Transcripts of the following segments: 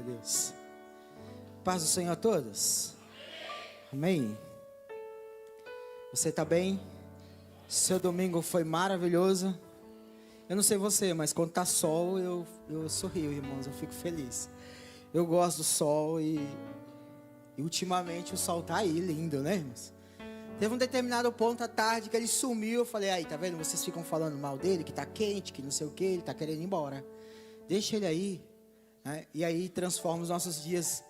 Deus. Paz do Senhor a todos. Amém. Você está bem? Seu domingo foi maravilhoso. Eu não sei você, mas quando tá sol, eu sorrio, irmãos, eu fico feliz. Eu gosto do sol e ultimamente o sol tá aí, lindo, né, irmãos? Teve um determinado ponto à tarde que ele sumiu. Eu falei, aí, tá vendo? Vocês ficam falando mal dele, que tá quente, que não sei o que, ele tá querendo ir embora. Deixa ele aí, né? E aí transforma os nossos dias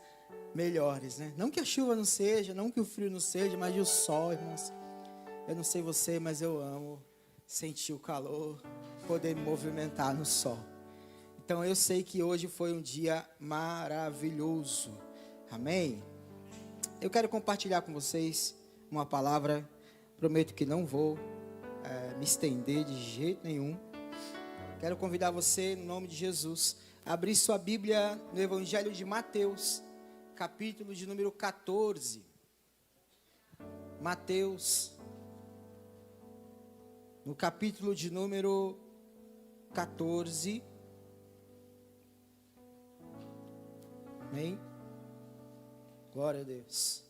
melhores, né? Não que a chuva não seja, não que o frio não seja, mas o sol, irmãos. Eu não sei você, mas eu amo sentir o calor, poder me movimentar no sol. Então eu sei que hoje foi um dia maravilhoso. Amém? Eu quero compartilhar com vocês uma palavra. Prometo que não vou me estender de jeito nenhum. Quero convidar você, no nome de Jesus, a abrir sua Bíblia no Evangelho de Mateus, capítulo de número 14. Mateus, no capítulo de número 14. Amém? Glória a Deus.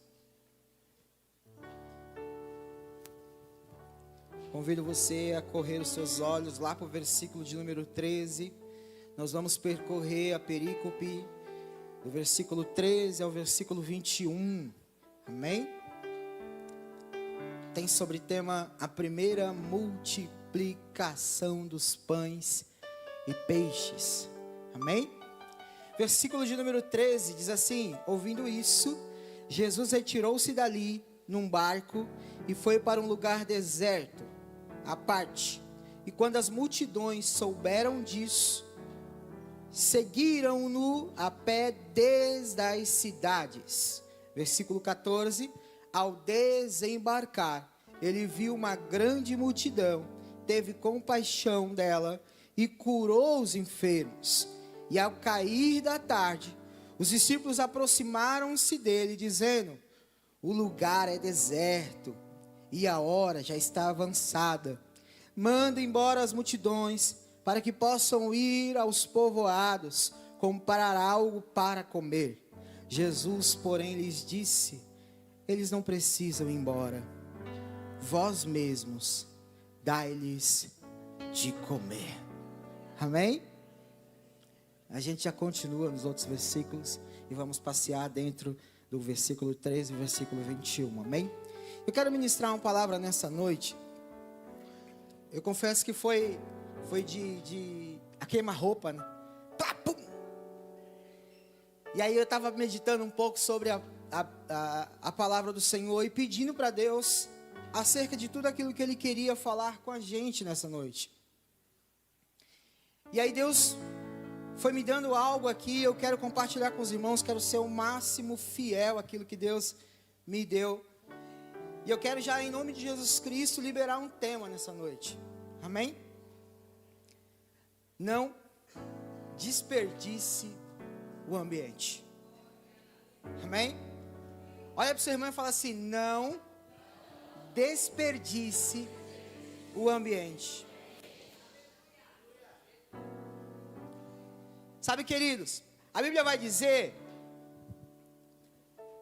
Convido você a correr os seus olhos lá para o versículo de número 13. Nós vamos percorrer a perícope do versículo 13 ao versículo 21. Amém? Tem sobre tema a primeira multiplicação dos pães e peixes. Amém? Versículo de número 13 diz assim: ouvindo isso, Jesus retirou-se dali num barco e foi para um lugar deserto, à parte. E quando as multidões souberam disso, seguiram-no a pé desde as cidades. Versículo 14: ao desembarcar, ele viu uma grande multidão, teve compaixão dela e curou os enfermos. E ao cair da tarde, os discípulos aproximaram-se dele, dizendo: o lugar é deserto e a hora já está avançada. Manda embora as multidões, para que possam ir aos povoados, comprar algo para comer. Jesus, porém, lhes disse: eles não precisam ir embora. Vós mesmos dai-lhes de comer. Amém? A gente já continua nos outros versículos e vamos passear dentro do versículo 13 e versículo 21. Amém? Eu quero ministrar uma palavra nessa noite. Eu confesso que foi de a queima-roupa, né? Plá, pum! E aí eu estava meditando um pouco sobre a palavra do Senhor e pedindo para Deus acerca de tudo aquilo que Ele queria falar com a gente nessa noite. E aí Deus foi me dando algo aqui, eu quero compartilhar com os irmãos, quero ser o máximo fiel àquilo que Deus me deu. E eu quero já, em nome de Jesus Cristo, liberar um tema nessa noite. Amém? Não desperdice o ambiente. Amém? Olha para o seu irmão e fala assim: não desperdice o ambiente. Sabe, queridos, a Bíblia vai dizer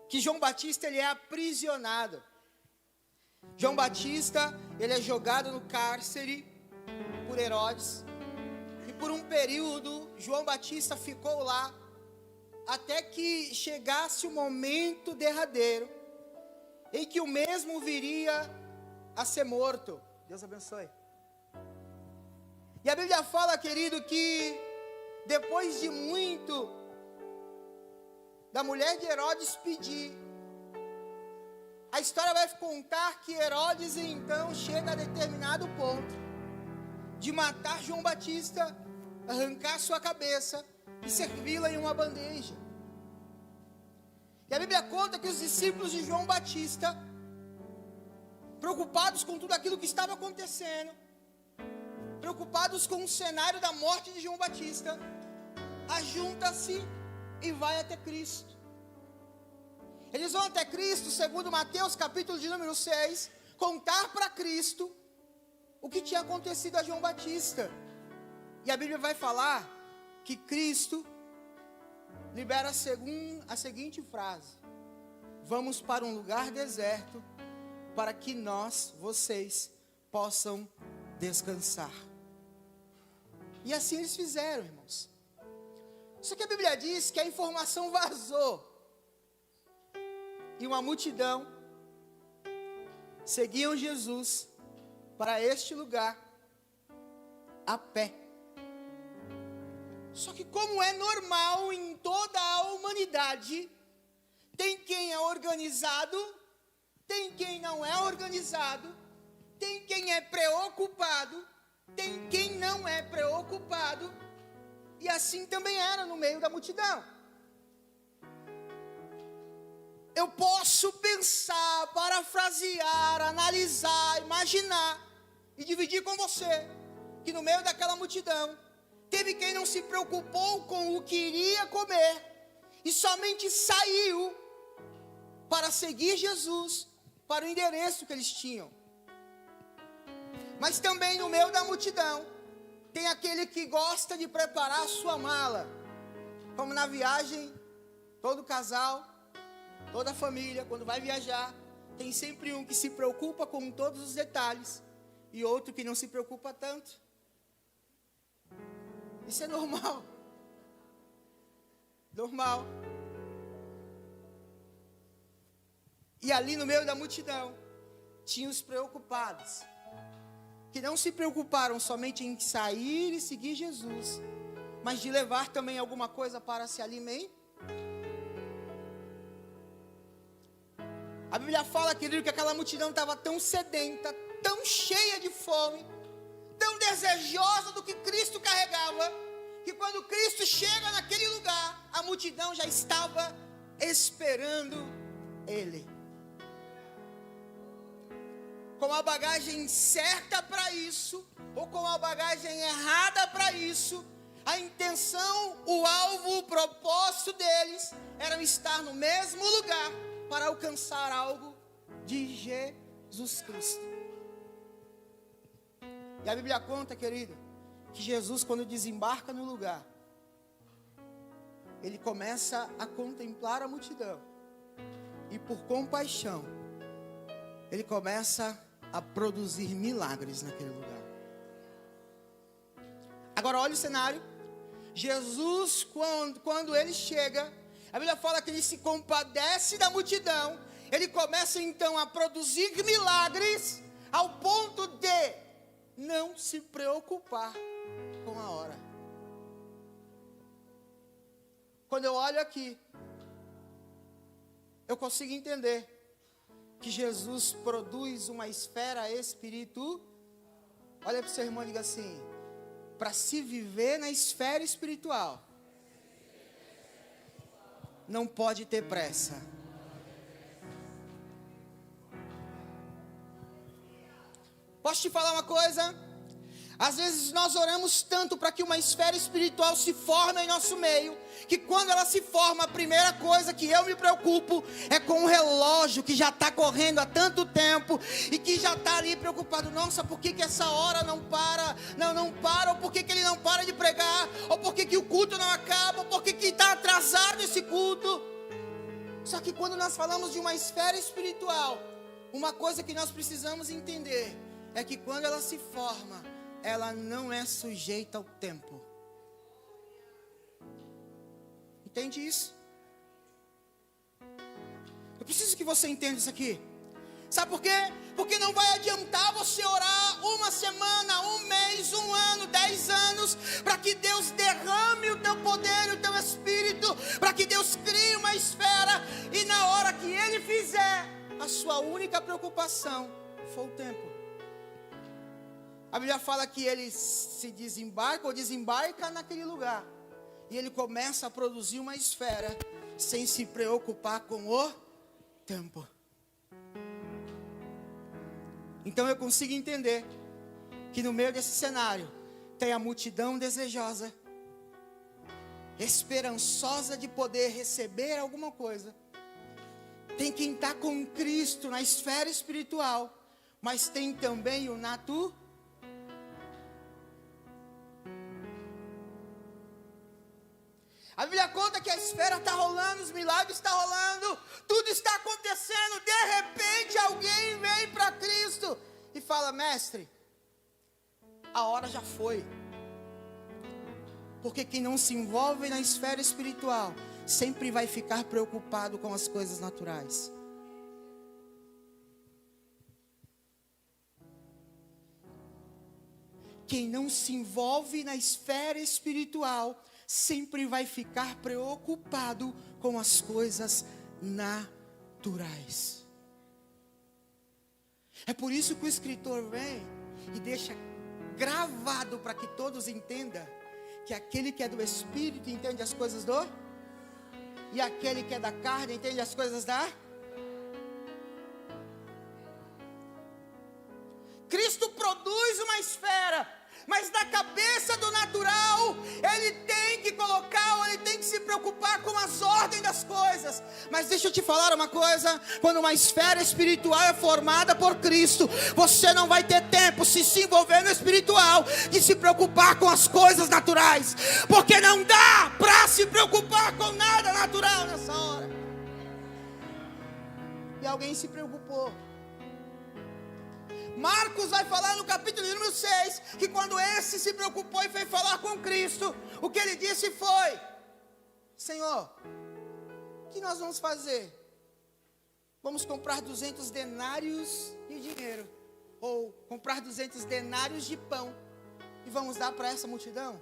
que João Batista ele é aprisionado. João Batista ele é jogado no cárcere por Herodes. E por um período João Batista ficou lá até que chegasse o momento derradeiro em que o mesmo viria a ser morto. Deus abençoe. E a Bíblia fala, querido, que depois de muito da mulher de Herodes pedir, a história vai contar que Herodes então chega a determinado ponto de matar João Batista, arrancar sua cabeça e servi-la em uma bandeja. E a Bíblia conta que os discípulos de João Batista, preocupados com tudo aquilo que estava acontecendo, preocupados com o cenário da morte de João Batista, ajunta-se e vai até Cristo. Eles vão até Cristo, segundo Mateus capítulo de número 6, contar para Cristo o que tinha acontecido a João Batista. E a Bíblia vai falar que Cristo libera a seguinte frase: vamos para um lugar deserto, para que vocês, possam descansar. E assim eles fizeram, irmãos. Só que a Bíblia diz que a informação vazou. E uma multidão seguiam Jesus para este lugar a pé. Só que, como é normal em toda a humanidade, tem quem é organizado, tem quem não é organizado, tem quem é preocupado, tem quem não é preocupado, e assim também era no meio da multidão. Eu posso pensar, parafrasear, analisar, imaginar e dividir com você que no meio daquela multidão teve quem não se preocupou com o que iria comer e somente saiu para seguir Jesus para o endereço que eles tinham. Mas também no meio da multidão tem aquele que gosta de preparar a sua mala, como na viagem, todo casal, toda família, quando vai viajar, tem sempre um que se preocupa com todos os detalhes e outro que não se preocupa tanto. Isso é normal. Normal. E ali no meio da multidão, tinha os preocupados, que não se preocuparam somente em sair e seguir Jesus, mas de levar também alguma coisa para se alimentar. A Bíblia fala, querido, que aquela multidão estava tão sedenta, tão cheia de fome, tão desejosa do que Cristo carregava, que quando Cristo chega naquele lugar, a multidão já estava esperando Ele. Com a bagagem certa para isso, ou com a bagagem errada para isso, a intenção, o alvo, o propósito deles era estar no mesmo lugar para alcançar algo de Jesus Cristo. E a Bíblia conta, querido, que Jesus, quando desembarca no lugar, ele começa a contemplar a multidão, e por compaixão, ele começa a produzir milagres naquele lugar. Agora olha o cenário. Jesus, quando ele chega, a Bíblia fala que ele se compadece da multidão. Ele começa então a produzir milagres, ao ponto de não se preocupar com a hora. Quando eu olho aqui, eu consigo entender que Jesus produz uma esfera espiritual. Olha para o seu irmão e diga assim: para se viver na esfera espiritual, não pode ter pressa. Posso te falar uma coisa? Às vezes nós oramos tanto para que uma esfera espiritual se forme em nosso meio, que quando ela se forma, a primeira coisa que eu me preocupo é com o relógio que já está correndo há tanto tempo e que já está ali preocupado. Nossa, por que essa hora não para? Não para, ou por que ele não para de pregar? Ou por que o culto não acaba? Ou por que está atrasado esse culto? Só que quando nós falamos de uma esfera espiritual, uma coisa que nós precisamos entender é que quando ela se forma, ela não é sujeita ao tempo. Entende isso? Eu preciso que você entenda isso aqui. Sabe por quê? Porque não vai adiantar você orar uma semana, um mês, um ano, 10 anos, para que Deus derrame o teu poder e o teu espírito, para que Deus crie uma esfera, e na hora que Ele fizer, a sua única preocupação for o tempo. A Bíblia fala que ele se desembarca ou desembarca naquele lugar, e ele começa a produzir uma esfera, sem se preocupar com o tempo. Então eu consigo entender que no meio desse cenário tem a multidão desejosa, esperançosa de poder receber alguma coisa. Tem quem está com Cristo na esfera espiritual, mas tem também o natural. A Bíblia conta conta que a esfera está rolando, os milagres estão rolando, tudo está acontecendo. De repente alguém vem para Cristo e fala: mestre, a hora já foi. Porque quem não se envolve na esfera espiritual sempre vai ficar preocupado com as coisas naturais. Quem não se envolve na esfera espiritual sempre vai ficar preocupado com as coisas naturais. É por isso que o escritor vem e deixa gravado para que todos entendam que aquele que é do Espírito entende as coisas do, e aquele que é da carne entende as coisas da. Cristo produz uma esfera, mas na cabeça do natural, ele tem que colocar, ou ele tem que se preocupar com as ordens das coisas. Mas deixa eu te falar uma coisa: quando uma esfera espiritual é formada por Cristo, você não vai ter tempo, se envolver no espiritual, de se preocupar com as coisas naturais, porque não dá para se preocupar com nada natural nessa hora. E alguém se preocupou. Marcos vai falar no capítulo número 6, que quando esse se preocupou e foi falar com Cristo, o que ele disse foi: Senhor, o que nós vamos fazer? Vamos comprar 200 denários de dinheiro, ou comprar 200 denários de pão, e vamos dar para essa multidão?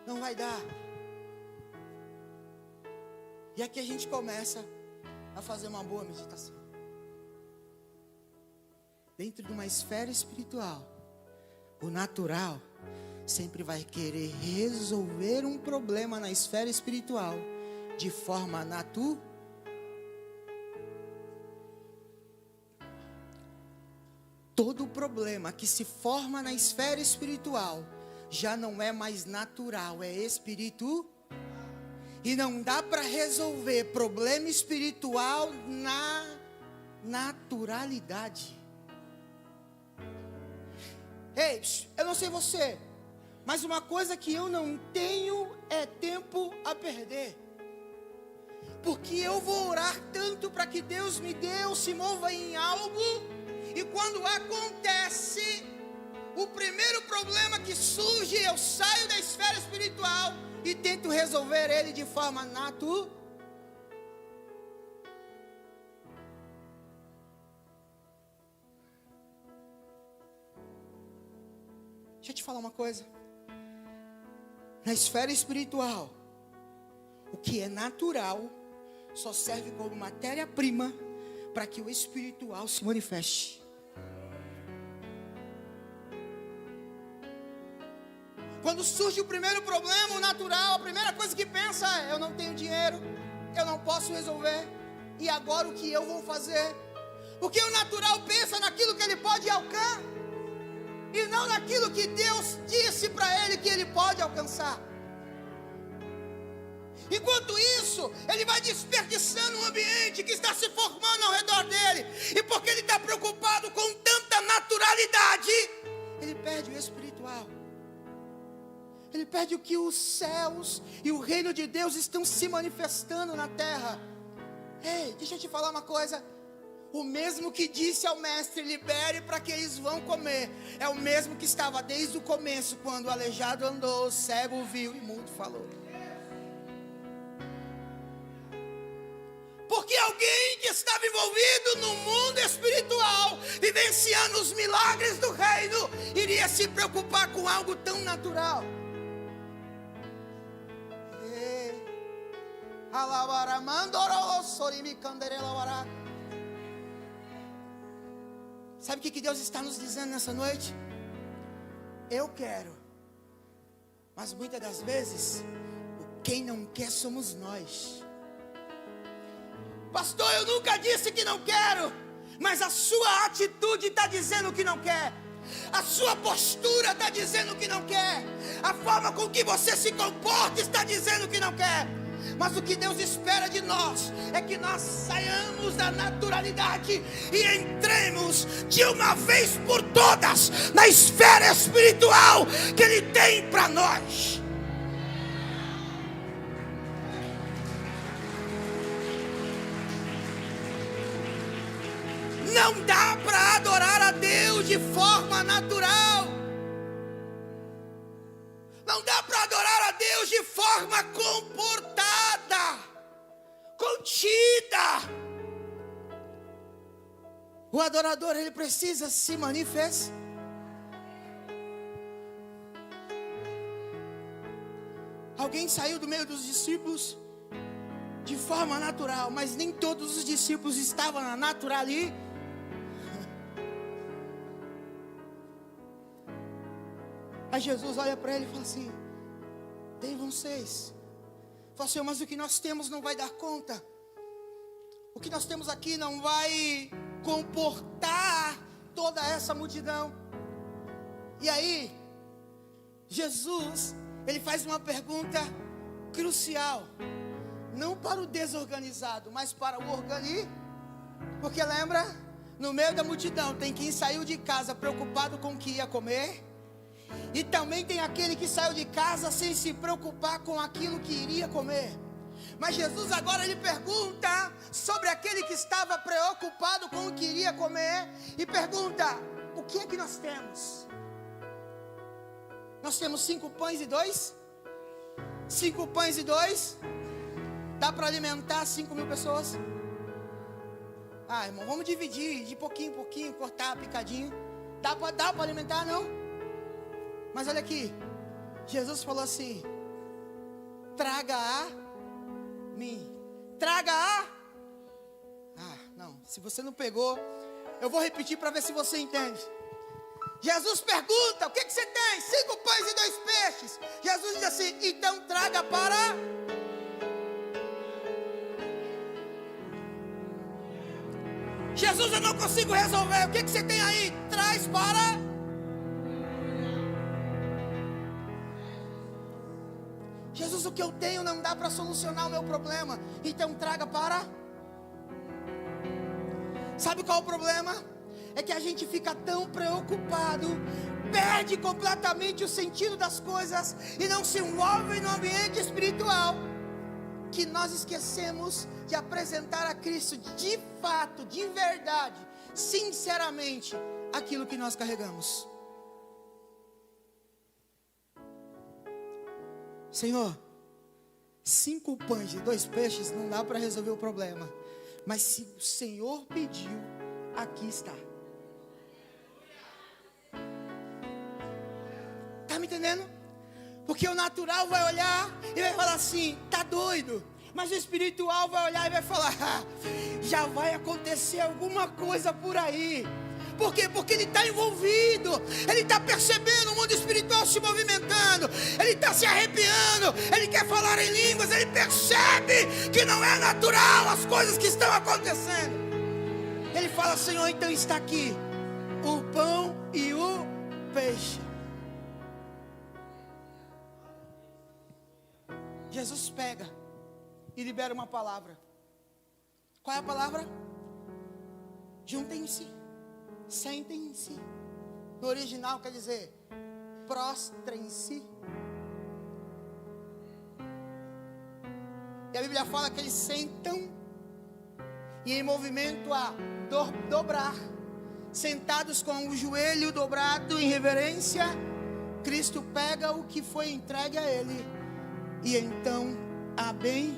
Não vai dar. E aqui a gente começa a fazer uma boa meditação. Dentro de uma esfera espiritual, o natural sempre vai querer resolver um problema na esfera espiritual de forma natural. Todo problema que se forma na esfera espiritual já não é mais natural, é espiritual. E não dá para resolver problema espiritual na naturalidade. Ei, eu não sei você, mas uma coisa que eu não tenho é tempo a perder. Porque eu vou orar tanto para que Deus me dê ou se mova em algo, e quando acontece o primeiro problema que surge, eu saio da esfera espiritual e tento resolver ele de forma natural. Deixa eu te falar uma coisa. Na esfera espiritual, o que é natural só serve como matéria-prima para que o espiritual se manifeste. Quando surge o primeiro problema, o natural, a primeira coisa que pensa é: eu não tenho dinheiro, eu não posso resolver, e agora o que eu vou fazer? Porque o natural pensa naquilo que ele pode alcançar, e não naquilo que Deus disse para ele que ele pode alcançar. Enquanto isso, ele vai desperdiçando um ambiente que está se formando ao redor dele. E porque ele está preocupado com tanta naturalidade, ele perde o espiritual. Ele perde o que os céus e o reino de Deus estão se manifestando na terra. Ei, deixa eu te falar uma coisa. O mesmo que disse ao mestre: libere para que eles vão comer, é o mesmo que estava desde o começo, quando o aleijado andou, o cego viu e mudo falou. Porque alguém que estava envolvido no mundo espiritual, vivenciando os milagres do reino, iria se preocupar com algo tão natural. Sabe o que Deus está nos dizendo nessa noite? Eu quero, mas muitas das vezes quem não quer somos nós. Pastor, eu nunca disse que não quero, mas a sua atitude está dizendo que não quer. A sua postura está dizendo que não quer. A forma com que você se comporta está dizendo que não quer. Mas o que Deus espera de nós é que nós saiamos da naturalidade e entremos de uma vez por todas na esfera espiritual que Ele tem para nós. Não dá para adorar a Deus de forma natural. Não dá para adorar a Deus de forma comportada, contida. O adorador, ele precisa se manifestar. Alguém saiu do meio dos discípulos de forma natural, mas nem todos os discípulos estavam na natural ali. Aí Jesus olha para ele e fala assim: tem vocês. Fala assim: mas o que nós temos não vai dar conta. O que nós temos aqui não vai comportar toda essa multidão. E aí, Jesus, ele faz uma pergunta crucial. Não para o desorganizado, mas para o organizado. Porque lembra? No meio da multidão tem quem saiu de casa preocupado com o que ia comer. E também tem aquele que saiu de casa sem se preocupar com aquilo que iria comer. Mas Jesus agora ele pergunta sobre aquele que estava preocupado com o que iria comer. E pergunta: o que é que nós temos? Nós temos 5 pães e 2? 5 pães e 2? Dá para alimentar 5.000 pessoas? Ah, irmão, vamos dividir de pouquinho em pouquinho, cortar picadinho. Dá para alimentar, não? Mas olha aqui, Jesus falou assim: traga a mim. Traga a... não, se você não pegou, eu vou repetir para ver se você entende. Jesus pergunta: o que você tem? 5 pães e 2 peixes. Jesus diz assim: então traga para... Jesus, eu não consigo resolver. O que você tem aí? Traz para... Jesus, o que eu tenho não dá para solucionar o meu problema. Então traga para... Sabe qual é o problema? É que a gente fica tão preocupado, perde completamente o sentido das coisas e não se envolve no ambiente espiritual, que nós esquecemos de apresentar a Cristo de fato, de verdade, sinceramente, aquilo que nós carregamos. Senhor, 5 pães e 2 peixes não dá para resolver o problema, mas se o Senhor pediu, aqui está. Tá me entendendo? Porque o natural vai olhar e vai falar assim: tá doido. Mas o espiritual vai olhar e vai falar: já vai acontecer alguma coisa por aí. Por quê? Porque ele está envolvido. Ele está percebendo o mundo espiritual se movimentando. Ele está se arrepiando. Ele quer falar em línguas. Ele percebe que não é natural as coisas que estão acontecendo. Ele fala: Senhor, então está aqui o pão e o peixe. Jesus pega e libera uma palavra. Qual é a palavra? Juntem-se, sentem-se. No original quer dizer: prostrem-se. E a Bíblia fala que eles sentam e em movimento a dobrar, sentados com o joelho dobrado em reverência, Cristo pega o que foi entregue a ele e então abençoa.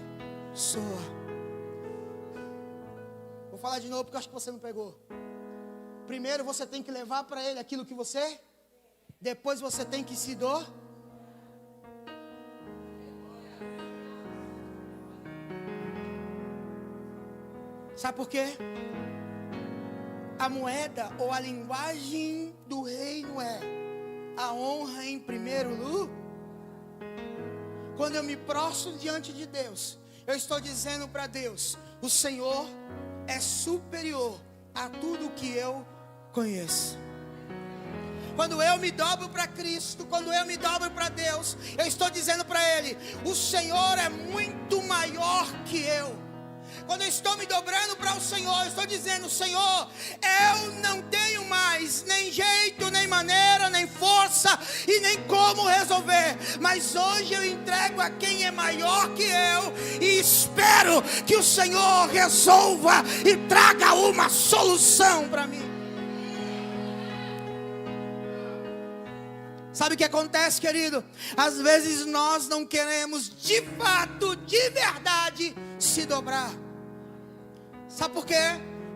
Vou falar de novo porque eu acho que você não pegou. Primeiro você tem que levar para ele aquilo que você, depois você tem que se doar. Sabe por quê? A moeda ou a linguagem do reino é a honra em primeiro lugar. Quando eu me prostro diante de Deus, eu estou dizendo para Deus: o Senhor é superior a tudo que eu conheço. Quando eu me dobro para Cristo, quando eu me dobro para Deus, eu estou dizendo para Ele: o Senhor é muito maior que eu. Quando eu estou me dobrando para o Senhor, eu estou dizendo: Senhor, eu não tenho mais nem jeito, nem maneira, nem força e nem como resolver, mas hoje eu entrego a quem é maior que eu e espero que o Senhor resolva e traga uma solução para mim. Sabe o que acontece, querido? Às vezes nós não queremos de fato, de verdade, se dobrar. Sabe por quê?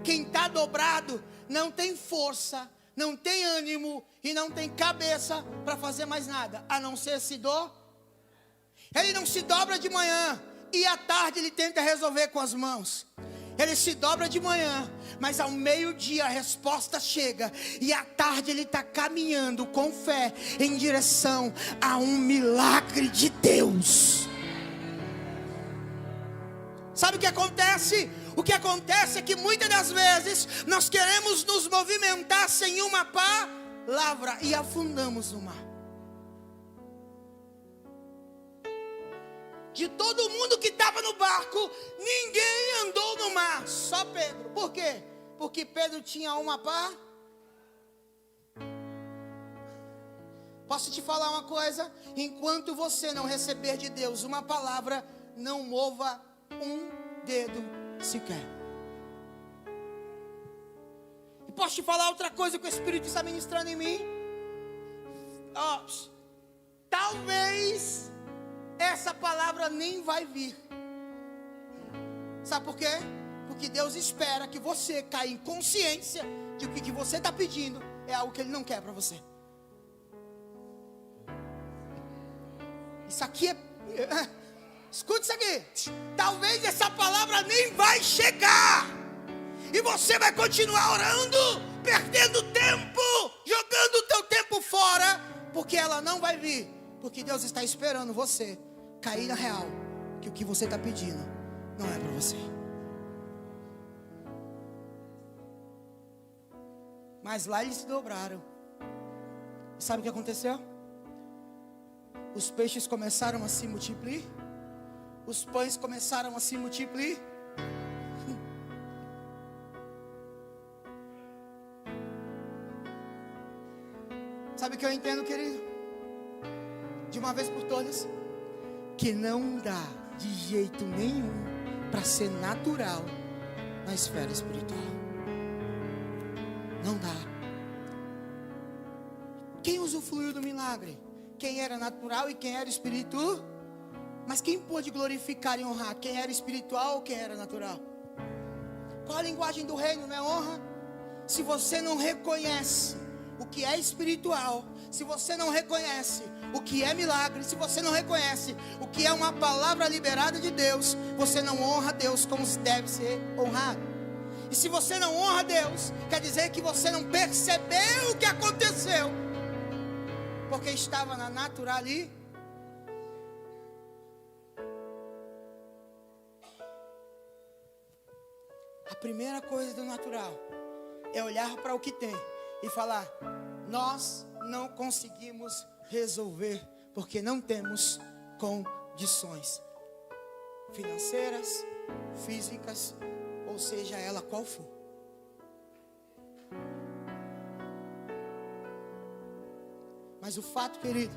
Quem está dobrado não tem força, não tem ânimo e não tem cabeça para fazer mais nada, a não ser se dobrar. Ele não se dobra de manhã e à tarde ele tenta resolver com as mãos. Ele se dobra de manhã, mas ao meio-dia a resposta chega. E à tarde ele está caminhando com fé em direção a um milagre de Deus. Sabe o que acontece? O que acontece é que muitas das vezes nós queremos nos movimentar sem uma palavra e afundamos no mar. De todo mundo que estava no barco, ninguém andou no mar, só Pedro. Por quê? Porque Pedro tinha uma palavra. Posso te falar uma coisa? Enquanto você não receber de Deus uma palavra, não mova um dedo sequer. E posso te falar outra coisa que o Espírito está ministrando em mim? Talvez essa palavra nem vai vir. Sabe por quê? Porque Deus espera que você caia em consciência de que o que você está pedindo é algo que Ele não quer para você. Isso aqui é... Escute isso aqui. Talvez essa palavra nem vai chegar. E você vai continuar orando, perdendo tempo, jogando o teu tempo fora, porque ela não vai vir. Porque Deus está esperando você cair na real, que o que você está pedindo não é para você. Mas lá eles se dobraram. E sabe o que aconteceu? Os peixes começaram a se multiplicar. Os pães começaram a se multiplicar. Sabe o que eu entendo, querido? De uma vez por todas, que não dá de jeito nenhum para ser natural na esfera espiritual. Não dá. Quem usufruiu do milagre? Quem era natural e quem era espiritual? Mas quem pôde glorificar e honrar? Quem era espiritual ou quem era natural? Qual a linguagem do reino, não é honra? Se você não reconhece o que é espiritual, se você não reconhece o que é milagre, se você não reconhece o que é uma palavra liberada de Deus, você não honra Deus como deve ser honrado. E se você não honra Deus, quer dizer que você não percebeu o que aconteceu, porque estava na natural ali. A primeira coisa do natural é olhar para o que tem e falar: nós não conseguimos resolver, porque não temos condições financeiras, físicas, ou seja ela qual for. Mas o fato, querido,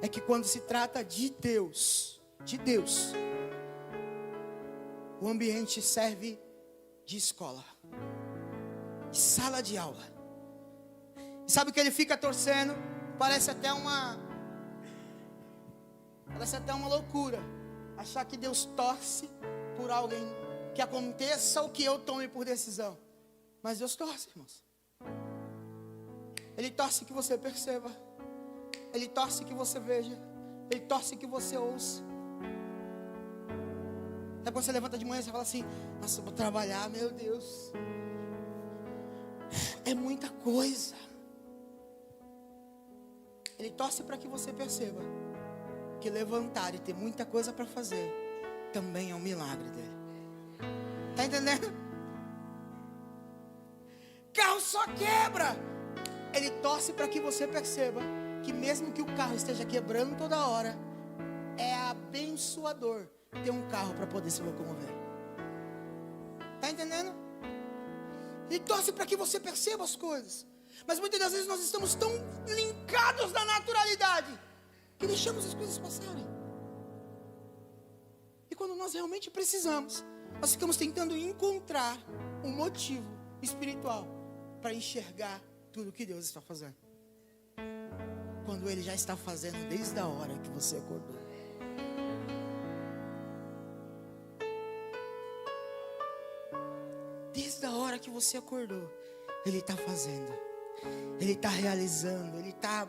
é que quando se trata de Deus, o ambiente serve de escola, de sala de aula. E sabe o que ele fica torcendo? Parece até uma loucura achar que Deus torce por alguém, que aconteça o que eu tome por decisão. Mas Deus torce, irmãos. Ele torce que você perceba. Ele torce que você veja. Ele torce que você ouça. Até quando você levanta de manhã, você fala assim: nossa, eu vou trabalhar, meu Deus. É muita coisa. Ele torce para que você perceba que levantar e ter muita coisa para fazer também é um milagre dele. Está entendendo? Carro só quebra. Ele torce para que você perceba que mesmo que o carro esteja quebrando toda hora, é abençoador ter um carro para poder se locomover. entendendo? Ele torce para que você perceba as coisas. Mas muitas das vezes nós estamos tão linkados na naturalidade que deixamos as coisas passarem. E quando nós realmente precisamos, nós ficamos tentando encontrar um motivo espiritual para enxergar tudo que Deus está fazendo, quando Ele já está fazendo desde a hora que você acordou. Desde a hora que você acordou, Ele está fazendo, Ele está realizando, Ele está...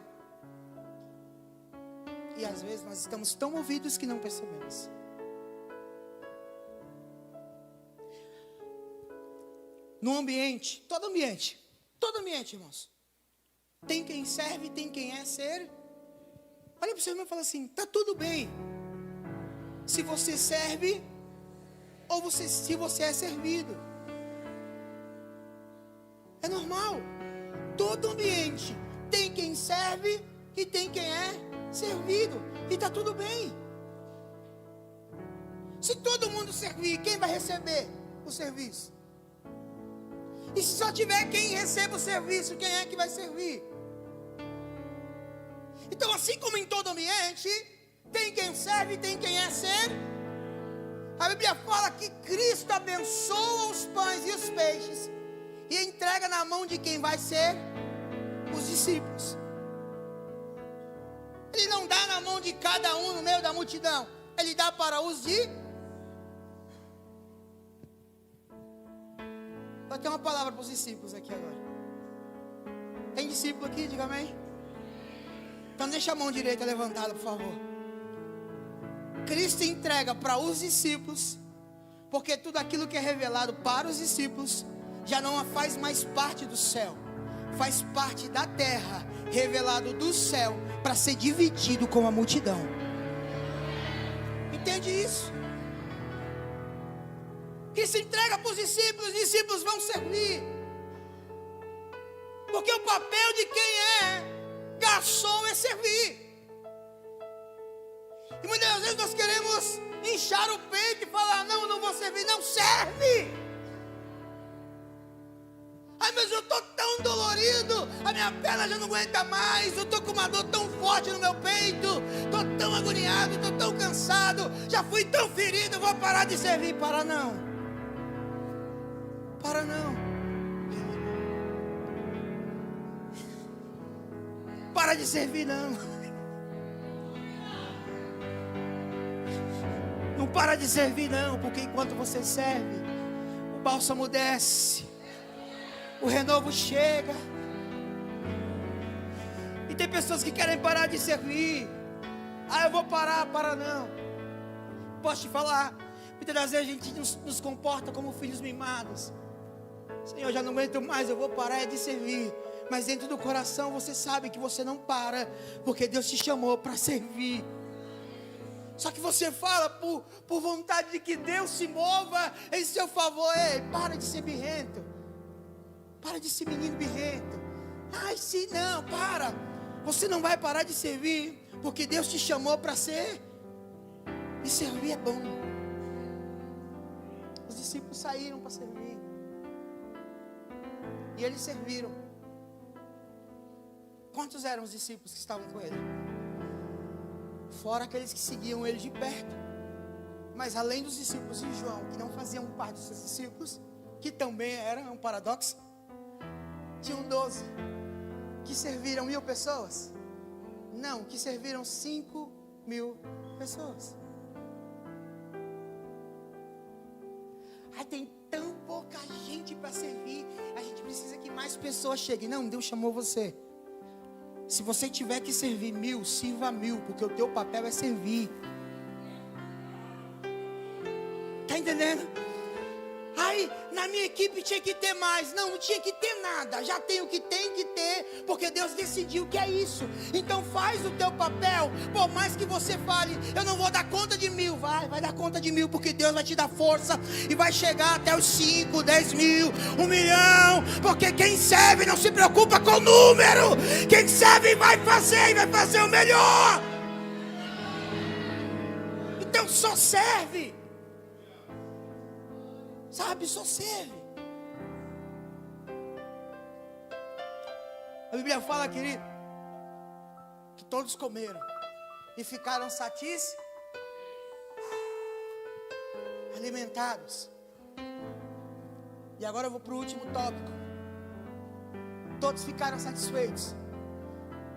E às vezes nós estamos tão movidos que não percebemos. No ambiente, todo ambiente, irmãos, tem quem serve, tem quem é ser. Olha para o seu irmão e fala assim: tá tudo bem se você serve ou se você é servido. É normal. Todo ambiente tem quem serve e tem quem é servido. E está tudo bem. Se todo mundo servir, quem vai receber o serviço? E se só tiver quem receba o serviço, quem é que vai servir? Então, assim como em todo ambiente, tem quem serve e tem quem é ser. A Bíblia fala que Cristo abençoa os pães e os peixes e entrega na mão de quem vai ser os discípulos. Ele não dá na mão de cada um no meio da multidão. Ele dá para os discípulos. Vou ter uma palavra para os discípulos aqui agora. Tem discípulo aqui? Diga amém. Então deixa a mão direita levantada, por favor. Cristo entrega para os discípulos, porque tudo aquilo que é revelado para os discípulos já não faz mais parte do céu, faz parte da terra, revelado do céu, para ser dividido com a multidão. Entende isso? Que se entrega para os discípulos vão servir. Porque o papel de quem é garçom é servir. E muitas vezes nós queremos inchar o peito e falar: não, eu não vou servir. Não, serve. Ai, mas eu estou tão dolorido, a minha perna já não aguenta mais, eu estou com uma dor tão forte no meu peito, estou tão agoniado, estou tão cansado, já fui tão ferido, eu vou parar de servir. Para não. Para não. Para de servir não. Não para de servir não, porque enquanto você serve, o bálsamo desce, o renovo chega. E tem pessoas que querem parar de servir. Ah, eu vou parar, para não. Posso te falar, muitas das vezes a gente nos comporta como filhos mimados. Senhor, já não aguento mais, eu vou parar de servir. Mas dentro do coração você sabe que você não para, porque Deus te chamou para servir. Só que você fala por vontade de que Deus se mova em seu favor. Ei, para de ser birrento. Para de ser menino birrento. Ai, sim, não, para. Você não vai parar de servir, porque Deus te chamou para ser. E servir é bom. Os discípulos saíram para servir. E eles serviram. Quantos eram os discípulos que estavam com ele? Fora aqueles que seguiam ele de perto. Mas além dos discípulos de João, que não faziam parte dos seus discípulos, que também era um paradoxo, tinham 12 que serviram 1.000 pessoas. Não, que serviram 5.000 pessoas. Ai, tem tão pouca gente para servir, a gente precisa que mais pessoas cheguem. Não, Deus chamou você. Se você tiver que servir 1.000, sirva 1.000, porque o teu papel é servir. Tá entendendo? Ai, na minha equipe tinha que ter mais. Não tinha que ter nada. Já tem o que tem que ter, porque Deus decidiu que é isso. Então faz o teu papel. Por mais que você fale: eu não vou dar conta de 1.000. Vai dar conta de 1.000, porque Deus vai te dar força e vai chegar até os 5, 10 mil, 1 milhão. Porque quem serve não se preocupa com o número. Quem serve vai fazer e vai fazer o melhor. Então só serve. sabe, só serve. A Bíblia fala, querido, que todos comeram e ficaram alimentados. E agora eu vou para o último tópico. Todos ficaram satisfeitos.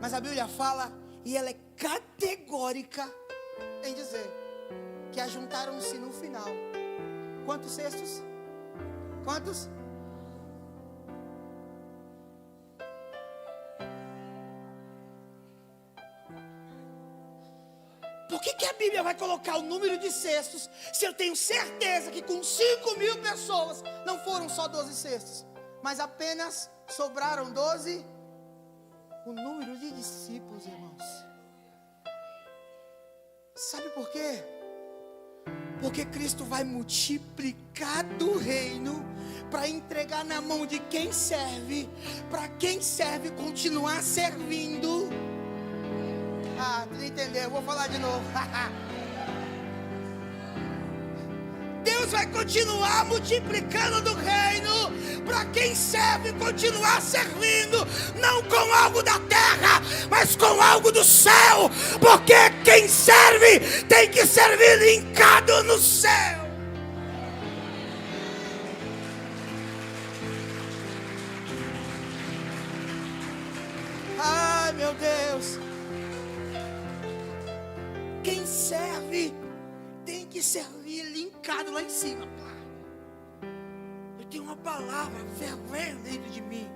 Mas a Bíblia fala, e ela é categórica em dizer que ajuntaram-se no final. Quantos cestos? Quantos? Por que a Bíblia vai colocar o número de cestos se eu tenho certeza que com 5.000 pessoas não foram só 12 cestos, mas apenas sobraram 12? O número de discípulos, irmãos. Sabe por quê? Porque Cristo vai multiplicar do reino para entregar na mão de quem serve, para quem serve continuar servindo. Tu não entendeu? Eu vou falar de novo. Deus vai continuar multiplicando do reino para quem serve continuar servindo, não com algo da terra, mas com algo do céu, porque quem serve tem que servir linkado no céu. Ai, meu Deus. Quem serve tem que servir linkado lá em cima. Eu tenho uma palavra fervendo dentro de mim.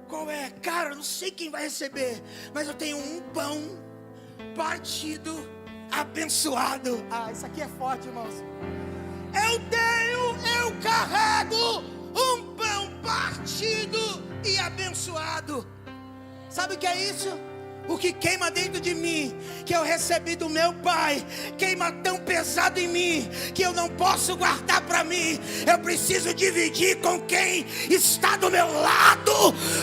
Qual é? Cara, eu não sei quem vai receber, mas eu tenho um pão partido, abençoado. Isso aqui é forte, irmãos. Eu carrego um pão partido e abençoado. Sabe o que é isso? O que queima dentro de mim, que eu recebi do meu Pai, queima tão pesado em mim, que eu não posso guardar para mim. Eu preciso dividir com quem está do meu lado,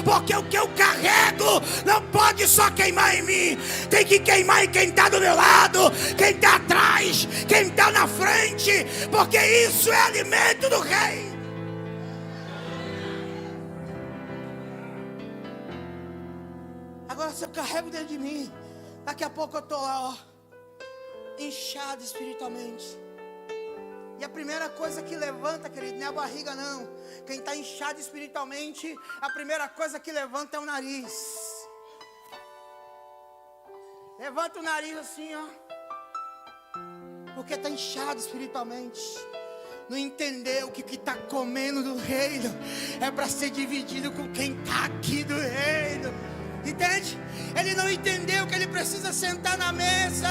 porque o que eu carrego não pode só queimar em mim, tem que queimar em quem está do meu lado, quem está atrás, quem está na frente, porque isso é alimento do rei. Agora, se eu carrego dentro de mim, daqui a pouco eu estou lá, inchado espiritualmente. E a primeira coisa que levanta, querido, não é a barriga não. Quem está inchado espiritualmente, a primeira coisa que levanta é o nariz. Levanta o nariz assim, porque está inchado espiritualmente. Não entendeu que o que está comendo do reino é para ser dividido com quem está aqui do reino. Entende? Ele não entendeu que ele precisa sentar na mesa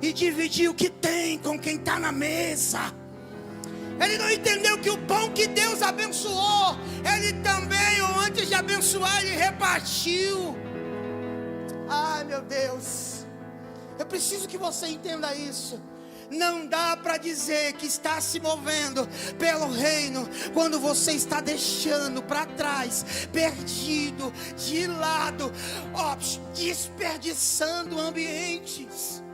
e dividir o que tem com quem está na mesa. Ele não entendeu que o pão que Deus abençoou, ele também, ou antes de abençoar, ele repartiu. Ai, meu Deus, eu preciso que você entenda isso. Não dá para dizer que está se movendo pelo reino quando você está deixando para trás, perdido, de lado, desperdiçando ambientes.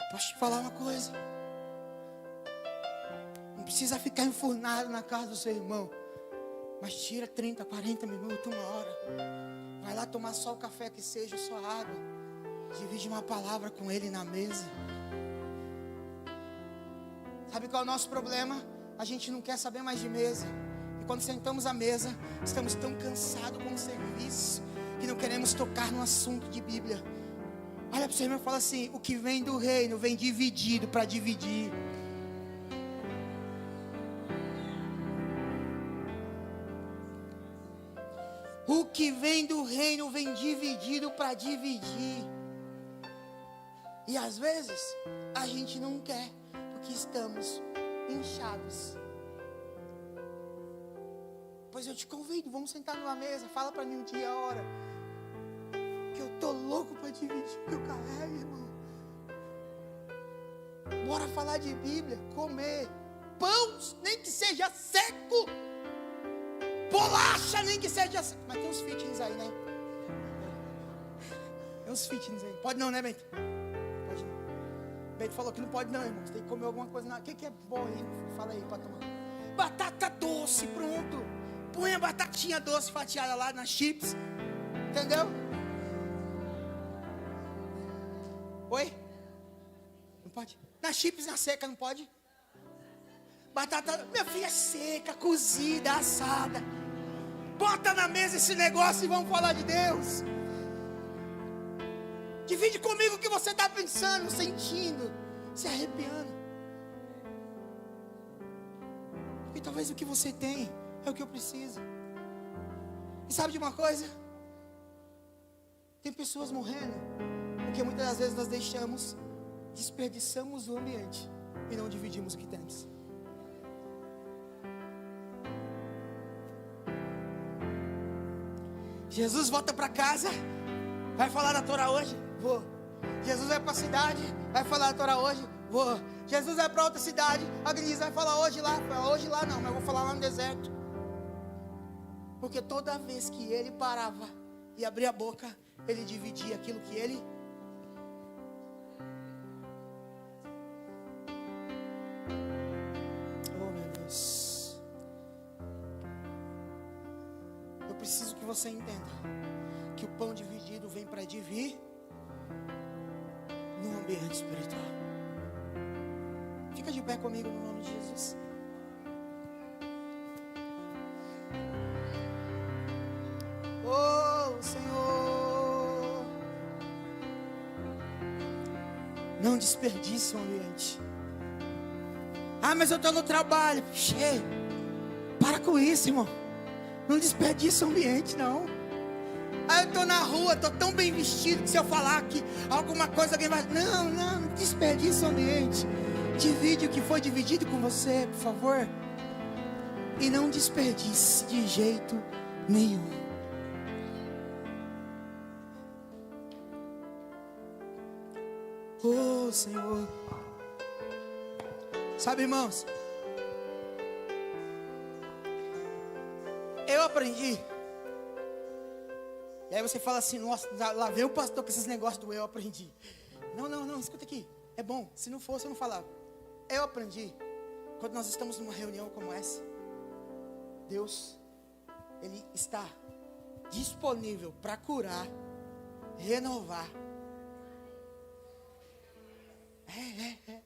Posso te falar uma coisa? Não precisa ficar enfurnado na casa do seu irmão, mas tira 30, 40 minutos, 1 hora. Vai lá tomar só o café que seja, só água. Divide uma palavra com ele na mesa. Sabe qual é o nosso problema? A gente não quer saber mais de mesa. E quando sentamos à mesa, estamos tão cansados com o serviço que não queremos tocar no assunto de Bíblia. Olha para o seu irmão e fala assim: o que vem do reino vem dividido para dividir. O que vem do reino vem dividido para dividir. E às vezes a gente não quer, porque estamos inchados. Pois eu te convido, vamos sentar numa mesa. Fala para mim um dia, a hora, que eu tô louco para dividir o que eu carrego, irmão. Bora falar de Bíblia, comer pão, nem que seja seco. Bolacha, nem que seja. Mas tem uns fitness aí, né? Tem uns fitness aí. Pode não, né, Bento? Pode Beto falou que não pode não, irmãos. Tem que comer alguma coisa. O que é bom aí? Fala aí para tomar. Batata doce, pronto. Põe a batatinha doce fatiada lá nas chips. Entendeu? Oi? Não pode? Na chips, na seca, não pode? Batata, minha filha, seca, cozida, assada. Bota na mesa esse negócio e vamos falar de Deus. Divide comigo o que você está pensando, sentindo, se arrepiando. E talvez o que você tem é o que eu preciso. E sabe de uma coisa? Tem pessoas morrendo porque muitas das vezes nós desperdiçamos o ambiente e não dividimos o que temos. Jesus volta para casa, vai falar da Torá hoje? Vou. Jesus vai para a cidade, vai falar da Torá hoje? Vou. Jesus vai para outra cidade, alguém diz, vai falar hoje lá? Hoje lá não, mas eu vou falar lá no deserto. Porque toda vez que ele parava e abria a boca, ele dividia aquilo que ele... Oh, meu Deus. Eu preciso que você entenda que o pão dividido vem para dividir no ambiente espiritual. Fica de pé comigo no nome de Jesus. Oh, Senhor, não desperdice o ambiente. Ah, mas eu estou no trabalho. Cheio. Para com isso, irmão. Não desperdice o ambiente, não. Ah, eu estou na rua, estou tão bem vestido que se eu falar que alguma coisa alguém vai... Não desperdice o ambiente. Divide o que foi dividido com você, por favor. E não desperdice de jeito nenhum. Oh, Senhor. Sabe, irmãos, eu aprendi. E aí você fala assim, nossa, lá vem o pastor com esses negócios do eu aprendi. Não, escuta aqui. É bom, se não for, você não falar. Eu aprendi, quando nós estamos numa reunião como essa, Deus, Ele está disponível para curar, renovar.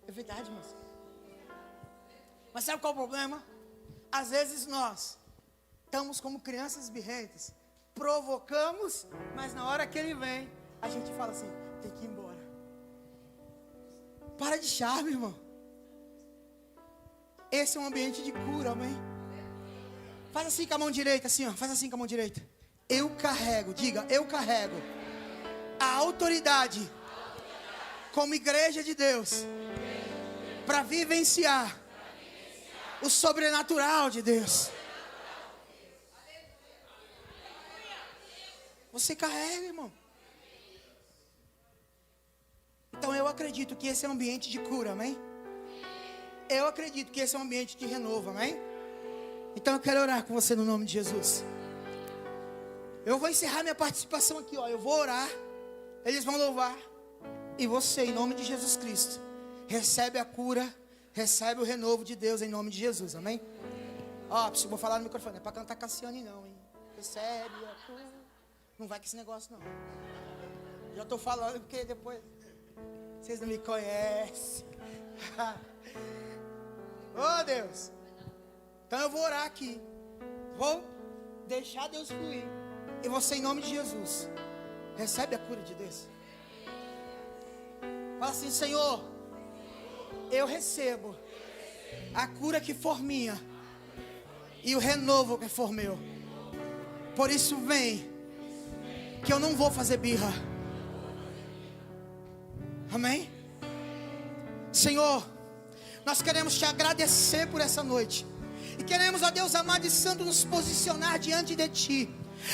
É verdade, irmãos. Mas sabe qual é o problema? Às vezes nós estamos como crianças birrentas, provocamos, mas na hora que ele vem, a gente fala assim, tem que ir embora. Para de charme, irmão. Esse é um ambiente de cura, amém? Faz assim com a mão direita, assim, ó, faz assim com a mão direita. Eu carrego, diga, eu carrego a autoridade como igreja de Deus para vivenciar o sobrenatural de Deus. Você carrega, irmão. Então eu acredito que esse é um ambiente de cura, amém? Eu acredito que esse é um ambiente de renovo, amém? Então eu quero orar com você no nome de Jesus. Eu vou encerrar minha participação aqui, ó. Eu vou orar, eles vão louvar. E você, em nome de Jesus Cristo, recebe a cura, recebe o renovo de Deus em nome de Jesus, amém? Ó, vou falar no microfone, não é para cantar Cassiane não, hein? Recebe a cura. Não vai com esse negócio não. Já estou falando porque depois vocês não me conhecem. Oh, Deus. Então eu vou orar aqui. Vou deixar Deus fluir. E você, em nome de Jesus, recebe a cura de Deus. Fala assim, Senhor, eu recebo a cura que for minha e o renovo que for meu. Por isso vem, que eu não vou fazer birra. Amém? Senhor, nós queremos te agradecer por essa noite. E queremos, ó Deus amado e santo, nos posicionar diante de ti,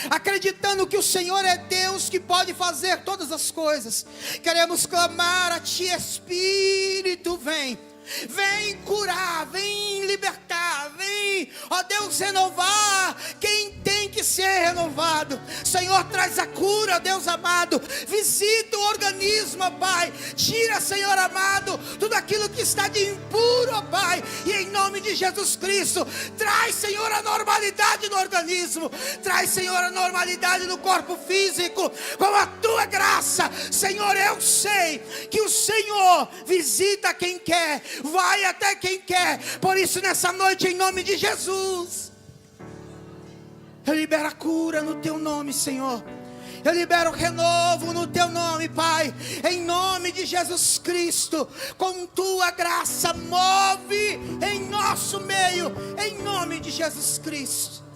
acreditando que o Senhor é Deus que pode fazer todas as coisas. Queremos clamar a ti, Espírito, vem curar, vem libertar, vem vem, ó Deus, renovar quem tem que ser renovado. Senhor, traz a cura, Deus amado, visita o organismo, ó Pai, tira, Senhor amado, tudo aquilo que está de impuro, ó Pai, e em nome de Jesus Cristo, traz, Senhor, a normalidade no organismo, traz, Senhor, a normalidade no corpo físico, com a tua graça. Senhor, eu sei que o Senhor visita quem quer, vai até quem quer. Por isso, nessa noite, em nome de Jesus, eu libero a cura no teu nome, Senhor. Eu libero renovo no teu nome, Pai, em nome de Jesus Cristo. Com tua graça, move em nosso meio, em nome de Jesus Cristo.